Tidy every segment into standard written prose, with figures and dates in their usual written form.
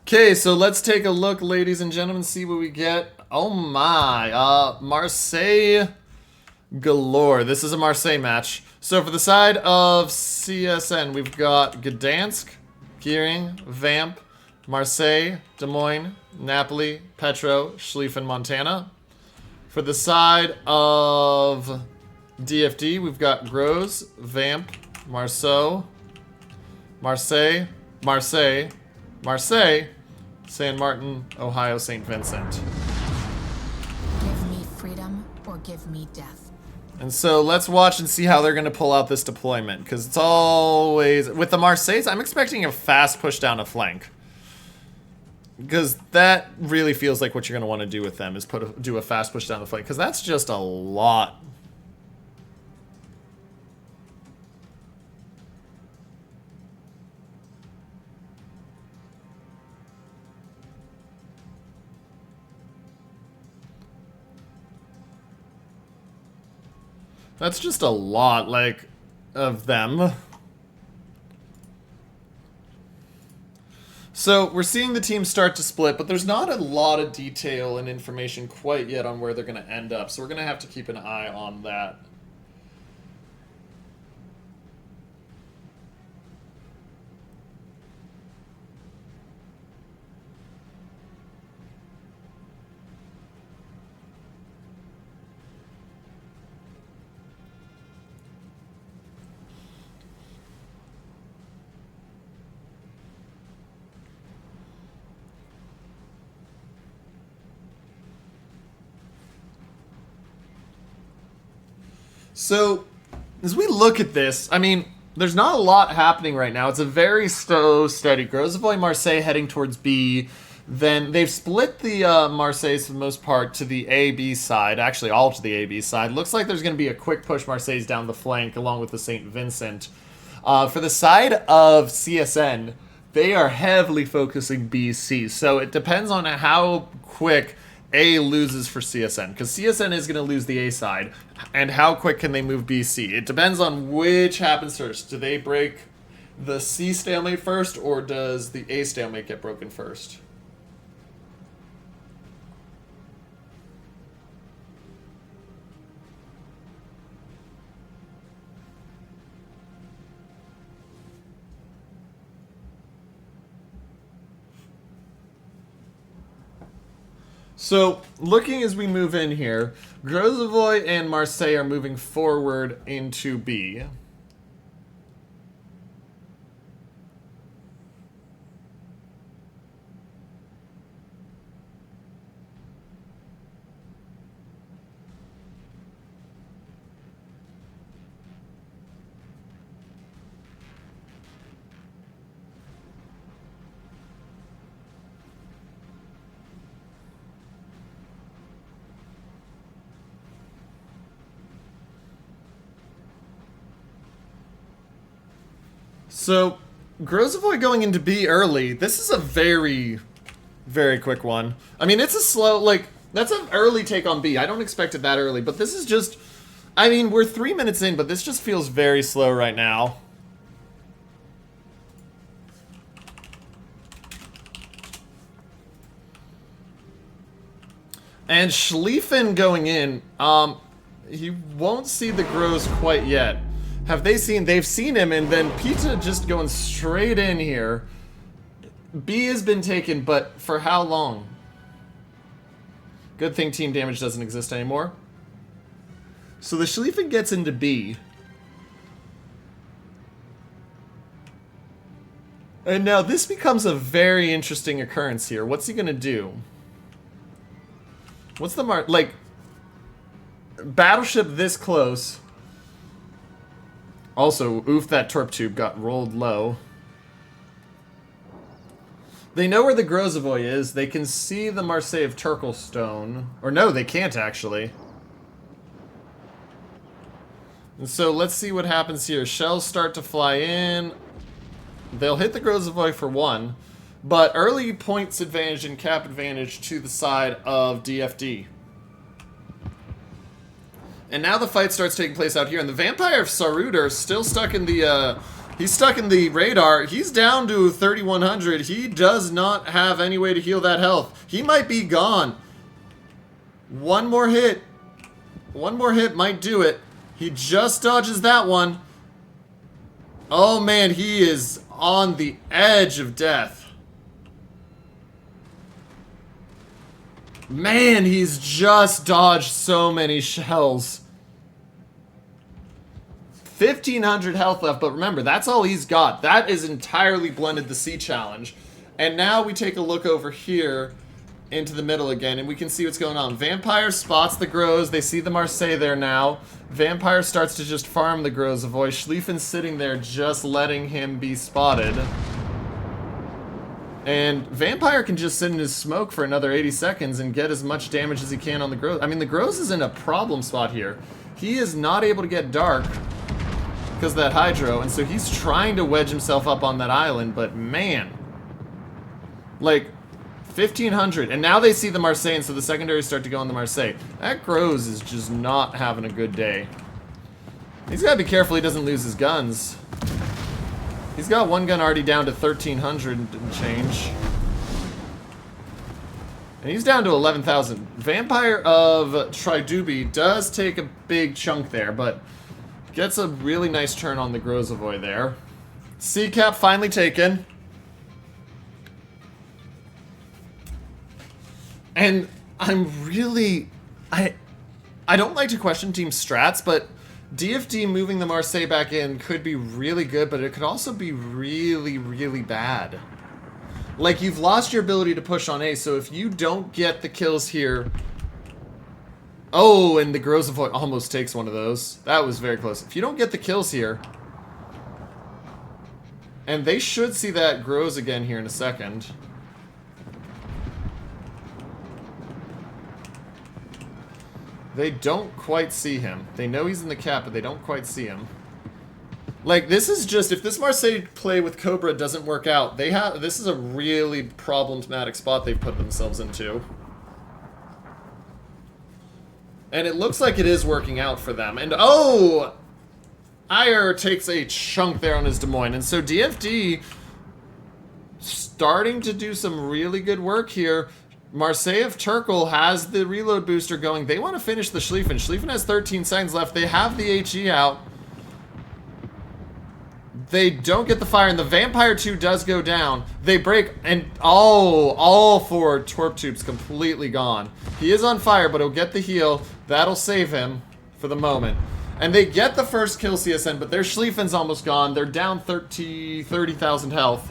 Okay, so let's take a look, ladies and gentlemen, see what we get. Oh my, Marseille galore. This is a Marseille match. So for the side of CSN, we've got Gdansk, Gearing, Vamp, Marseille, Des Moines, Napoli, Petro, Schlieffen, Montana. For the side of DFD, we've got Gros, Vamp, Marceau, Marseille, Marseille, Marseille, San Martin, Ohio, St. Vincent. Give me freedom or give me death. And so let's watch and see how they're going to pull out this deployment. Because it's always... With the Marseilles, I'm expecting a fast push down a flank. Because that really feels like what you're going to want to do with them, is do a fast push down the flank. Because that's just a lot. That's just a lot, like, of them. So, we're seeing the teams start to split, but there's not a lot of detail and information quite yet on where they're going to end up. So we're going to have to keep an eye on that. So, as we look at this, I mean, there's not a lot happening right now. It's a very slow, steady. Grosevoy, Marseille heading towards B. Then they've split the Marseille for the most part to the A-B side. Actually, all to the A-B side. Looks like there's going to be a quick push Marseille's down the flank along with the St. Vincent. For the side of CSN, they are heavily focusing B-C. So it depends on how quick A loses for CSN, because CSN is going to lose the A side, and how quick can they move BC? It depends on which happens first. Do they break the C stalemate first, or does the A stalemate get broken first? So, looking as we move in here, Grosevoy and Marseille are moving forward into B. So, Grosevoy going into B early, this is a very, very quick one. I mean, it's a slow, like, that's an early take on B. I don't expect it that early, but this is just, I mean, we're 3 minutes in, but this just feels very slow right now. And Schlieffen going in, he won't see the Gros quite yet. Have they seen? They've seen him, and then Pita just going straight in here. B has been taken, but for how long? Good thing team damage doesn't exist anymore. So the Schlieffen gets into B. And now this becomes a very interesting occurrence here. What's he going to do? What's the mark? Like, battleship this close. Also, oof, that torp tube got rolled low. They know where the Grosevoy is. They can see the Marseille of Turklestone. Or no, they can't actually. And so let's see what happens here. Shells start to fly in. They'll hit the Grosevoy for one. But early points advantage and cap advantage to the side of DFD. And now the fight starts taking place out here, and the Vampire of Sarud are still stuck in the He's stuck in the radar. He's down to 3,100. He does not have any way to heal that health. He might be gone. One more hit. One more hit might do it. He just dodges that one. Oh man, he is on the edge of death. Man, he's just dodged so many shells. 1,500 health left, but remember, that's all he's got. That is entirely blended the sea challenge. And now we take a look over here into the middle again, and we can see what's going on. Vampire spots the Grows. They see the Marseille there now. Vampire starts to just farm the Grows. Avoid Schlieffen's sitting there just letting him be spotted. And Vampire can just sit in his smoke for another 80 seconds and get as much damage as he can on the Grows. I mean, the Grows is in a problem spot here. He is not able to get dark because of that Hydro, and so he's trying to wedge himself up on that island, but man. Like, 1,500, and now they see the Marseille, and so the secondaries start to go on the Marseille. That Grows is just not having a good day. He's got to be careful he doesn't lose his guns. He's got one gun already down to 1,300 and change. And he's down to 11,000. Vampire of Tridubi does take a big chunk there, but gets a really nice turn on the Grozavoy there. C-cap finally taken. And I'm really... I don't like to question team strats, but DFD moving the Marseille back in could be really good, but it could also be really, really bad. Like, you've lost your ability to push on A, so if you don't get the kills here... Oh, and the Grozavoy almost takes one of those. That was very close. If you don't get the kills here... And they should see that Grows again here in a second. They don't quite see him. They know he's in the cap, but they don't quite see him. Like, this is just... If this Marseille play with Cobra doesn't work out, they have... This is a really problematic spot they've put themselves into. And it looks like it is working out for them. And, oh! Ire takes a chunk there on his Des Moines. And so DFD starting to do some really good work here. Marseille of Turkel has the reload booster going. They want to finish the Schlieffen. Schlieffen has 13 seconds left. They have the HE out. They don't get the fire, and the Vampire 2 does go down. They break, and all four Torp tubes completely gone. He is on fire, but he'll get the heal. That'll save him for the moment. And they get the first kill, CSN, but their Schlieffen's almost gone. They're down 30,000 health.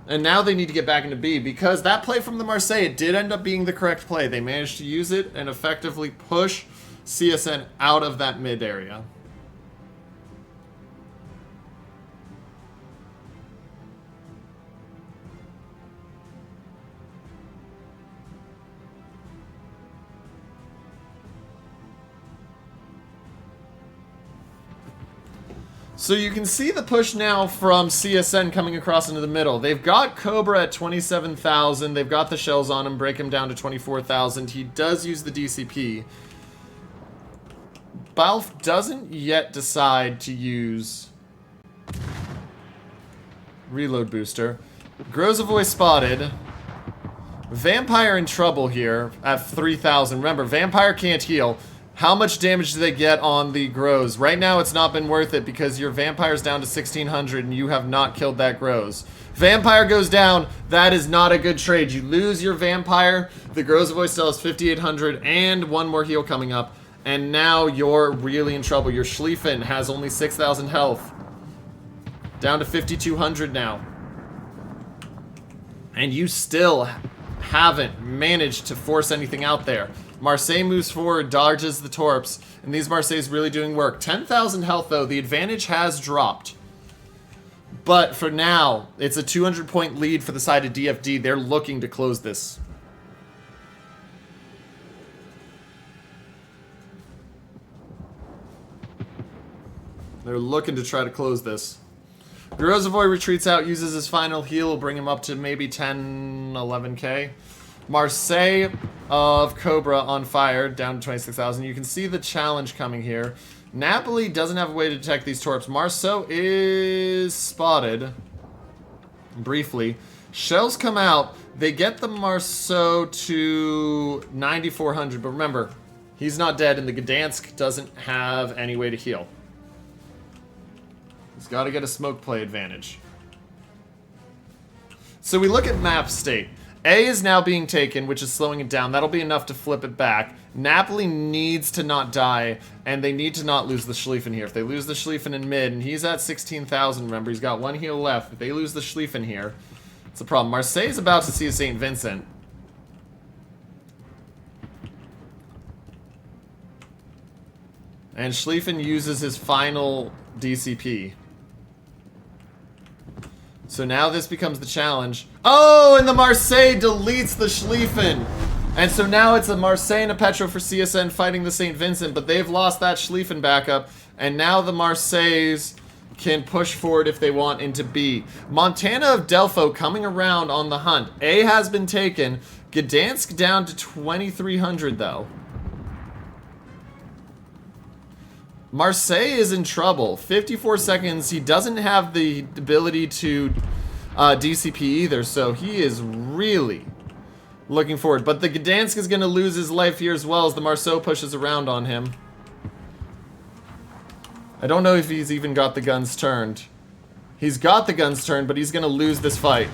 And now they need to get back into B, because that play from the Marseille, it did end up being the correct play. They managed to use it and effectively push CSN out of that mid area. So you can see the push now from CSN coming across into the middle. They've got Cobra at 27,000. They've got the shells on him, break him down to 24,000. He does use the DCP. Balf doesn't yet decide to use reload booster. Grozavoy spotted. Vampire in trouble here at 3,000. Remember, Vampire can't heal. How much damage do they get on the Grows? Right now, it's not been worth it because your Vampire's down to 1,600 and you have not killed that Grows. Vampire goes down. That is not a good trade. You lose your Vampire. The Grozavoy still has 5,800 and one more heal coming up. And now you're really in trouble. Your Schlieffen has only 6,000 health. Down to 5,200 now. And you still haven't managed to force anything out there. Marseille moves forward, dodges the Torps, and these Marseille's really doing work. 10,000 health, though. The advantage has dropped. But for now, it's a 200-point lead for the side of DFD. They're looking to close this. They're looking to try to close this. Grozavoy retreats out, uses his final heal, will bring him up to maybe 10, 11k. Marseille of Cobra on fire, down to 26,000. You can see the challenge coming here. Napoli doesn't have a way to detect these torps. Marceau is spotted. Briefly. Shells come out. They get the Marceau to 9,400. But remember, he's not dead, and the Gdansk doesn't have any way to heal. He's got to get a smoke play advantage. So we look at map state. A is now being taken, which is slowing it down. That'll be enough to flip it back. Napoli needs to not die, and they need to not lose the Schlieffen here. If they lose the Schlieffen in mid, and he's at 16,000, remember, he's got one heal left. If they lose the Schlieffen here, it's a problem. Marseille's about to see a St. Vincent. And Schlieffen uses his final DCP. So now this becomes the challenge. Oh, and the Marseille deletes the Schlieffen. And so now it's a Marseille and a Petro for CSN fighting the St. Vincent, but they've lost that Schlieffen backup. And now the Marseilles can push forward if they want into B. Montana of Delpho coming around on the hunt. A has been taken. Gdansk down to 2,300 though. Marseille is in trouble. 54 seconds. He doesn't have the ability to DCP either, so he is really looking forward. But the Gdansk is going to lose his life here as well as the Marceau pushes around on him. I don't know if he's even got the guns turned. He's got the guns turned, but he's going to lose this fight.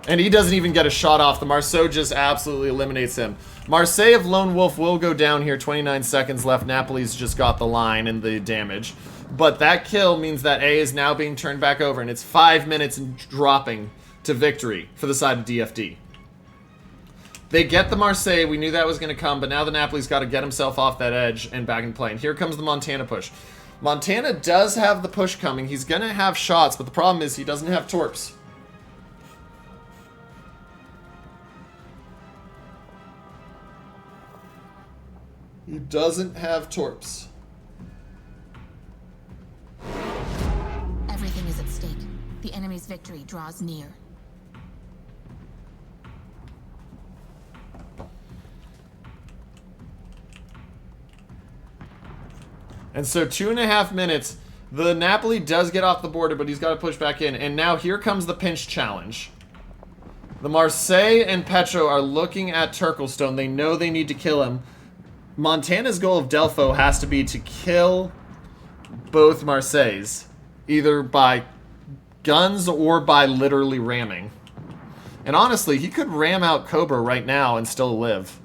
And he doesn't even get a shot off. The Marceau just absolutely eliminates him. Marseille of Lone Wolf will go down here. 29 seconds left. Napoli's just got the line and the damage. But that kill means that A is now being turned back over. And it's 5 minutes and dropping to victory for the side of DFD. They get the Marseille. We knew that was going to come. But now the Napoli's got to get himself off that edge and back in play. And here comes the Montana push. Montana does have the push coming. He's going to have shots. But the problem is he doesn't have torps. He doesn't have torps. Everything is at stake. The enemy's victory draws near. And so 2.5 minutes. The Napoli does get off the border, but he's got to push back in. And now here comes the pinch challenge. The Marseille and Petro are looking at Turklestone. They know they need to kill him. Montana's goal of Delpho has to be to kill both Marseilles, either by guns or by literally ramming. And honestly, he could ram out Cobra right now and still live.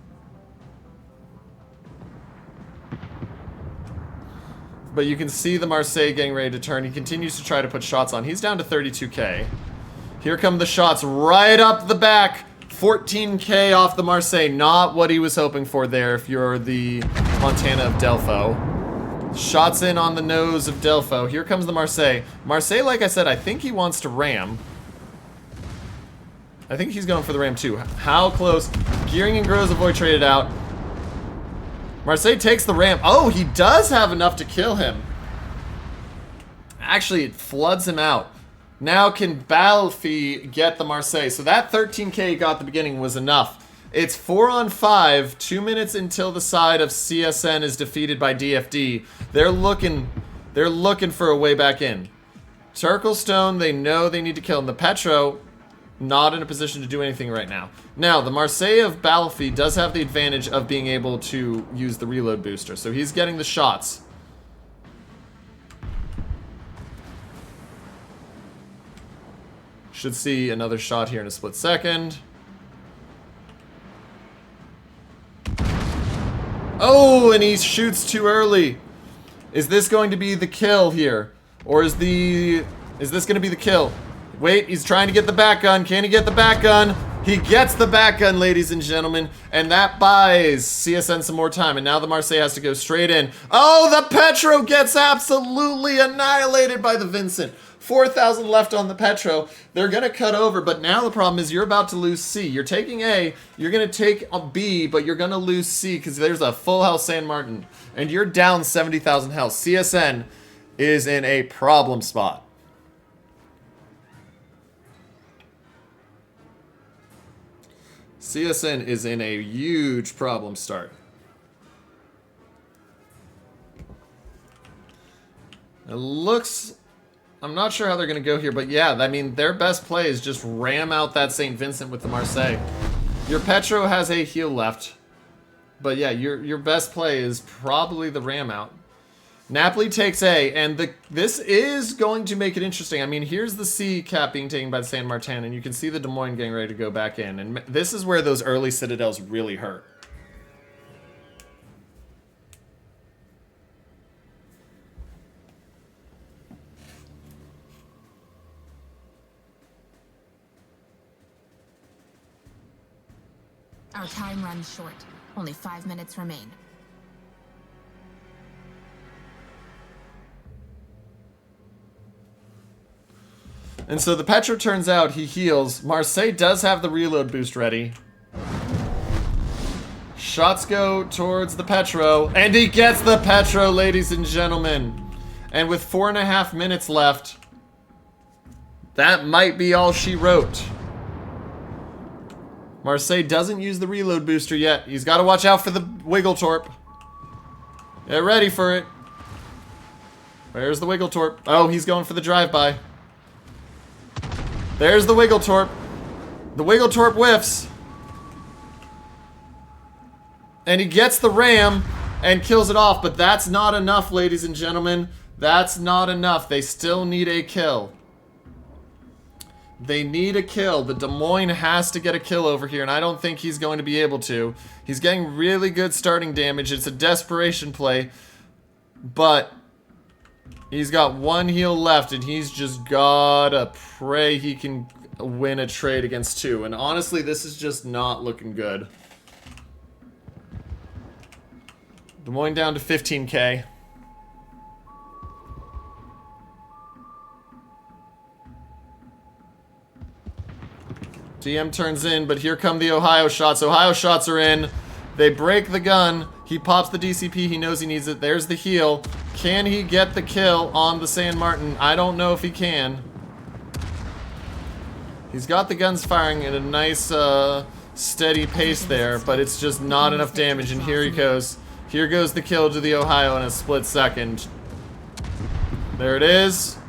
But you can see the Marseille getting ready to turn. He continues to try to put shots on. He's down to 32k. Here come the shots right up the back. 14k off the Marseille. Not what he was hoping for there if you're the Montana of Delpho. Shots in on the nose of Delpho. Here comes the Marseille. Marseille, like I said, I think he wants to ram. I think he's going for the ram too. How close? Gearing and Grows avoid traded out. Marseille takes the ram. Oh, he does have enough to kill him. Actually, it floods him out. Now can Balfi get the Marseille? So that 13k he got at the beginning was enough. It's 4 on 5, 2 minutes until the side of CSN is defeated by DFD. They're looking for a way back in. Turklestone, they know they need to kill him. The Petro, not in a position to do anything right now. Now, the Marseille of Balfi does have the advantage of being able to use the reload booster. So he's getting the shots. Should see another shot here in a split second. Oh, and he shoots too early. Is this going to be the kill here? Or is this going to be the kill? Wait, he's trying to get the back gun. Can he get the back gun? He gets the back gun, ladies and gentlemen. And that buys CSN some more time. And now the Marseille has to go straight in. Oh, the Petro gets absolutely annihilated by the Vincent. 4,000 left on the Petro. They're going to cut over, but now the problem is you're about to lose C. You're taking A, you're going to take a B, but you're going to lose C because there's a full health San Martin. And you're down 70,000 health. CSN is in a problem spot. CSN is in a huge problem start. It looks... I'm not sure how they're going to go here, but yeah, I mean, their best play is just ram out that St. Vincent with the Marseille. Your Petro has a heal left. But yeah, your best play is probably the ram out. Napoli takes A, and this is going to make it interesting. I mean, here's the C cap being taken by the San Martin, and you can see the Des Moines getting ready to go back in. And this is where those early citadels really hurt. Our time runs short. Only 5 minutes remain. And so the Petro turns out, he heals. Marseille does have the reload boost ready. Shots go towards the Petro, and he gets the Petro, ladies and gentlemen. And with 4.5 minutes left, that might be all she wrote. Marseille doesn't use the reload booster yet. He's got to watch out for the Wiggletorp. Get ready for it. Where's the Wiggletorp? Oh, he's going for the drive-by. There's the Wiggletorp. The Wiggletorp whiffs. And he gets the ram and kills it off, but that's not enough, ladies and gentlemen. That's not enough. They still need a kill. They need a kill. The Des Moines has to get a kill over here, and I don't think he's going to be able to. He's getting really good starting damage. It's a desperation play, but he's got 1 heal left, and he's just gotta pray he can win a trade against 2. And honestly, this is just not looking good. Des Moines down to 15k. DM turns in, but here come the Ohio shots. Ohio shots are in. They break the gun. He pops the DCP. He knows he needs it. There's the heal. Can he get the kill on the San Martin? I don't know if he can. He's got the guns firing at a nice, steady pace there, but it's just not enough damage. And here he goes. Here goes the kill to the Ohio in a split second. There it is.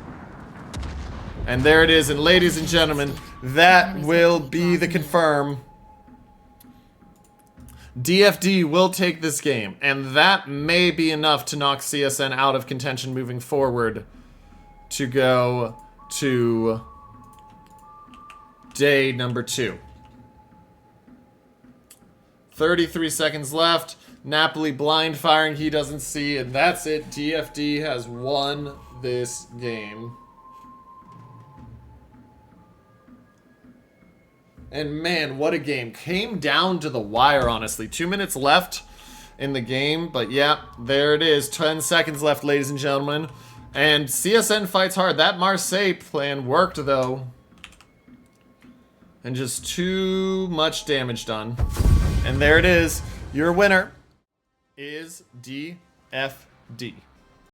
And there it is. And ladies and gentlemen, that will be the confirm. DFD will take this game, and that may be enough to knock CSN out of contention moving forward to go to day number 2. 33 seconds left. Napoli blind firing, he doesn't see, and that's it. DFD has won this game. And man, what a game. Came down to the wire, honestly. 2 minutes left in the game, but yeah, there it is. 10 seconds left, ladies and gentlemen. And CSN fights hard. That Marseille plan worked, though. And just too much damage done. And there it is. Your winner is DFD.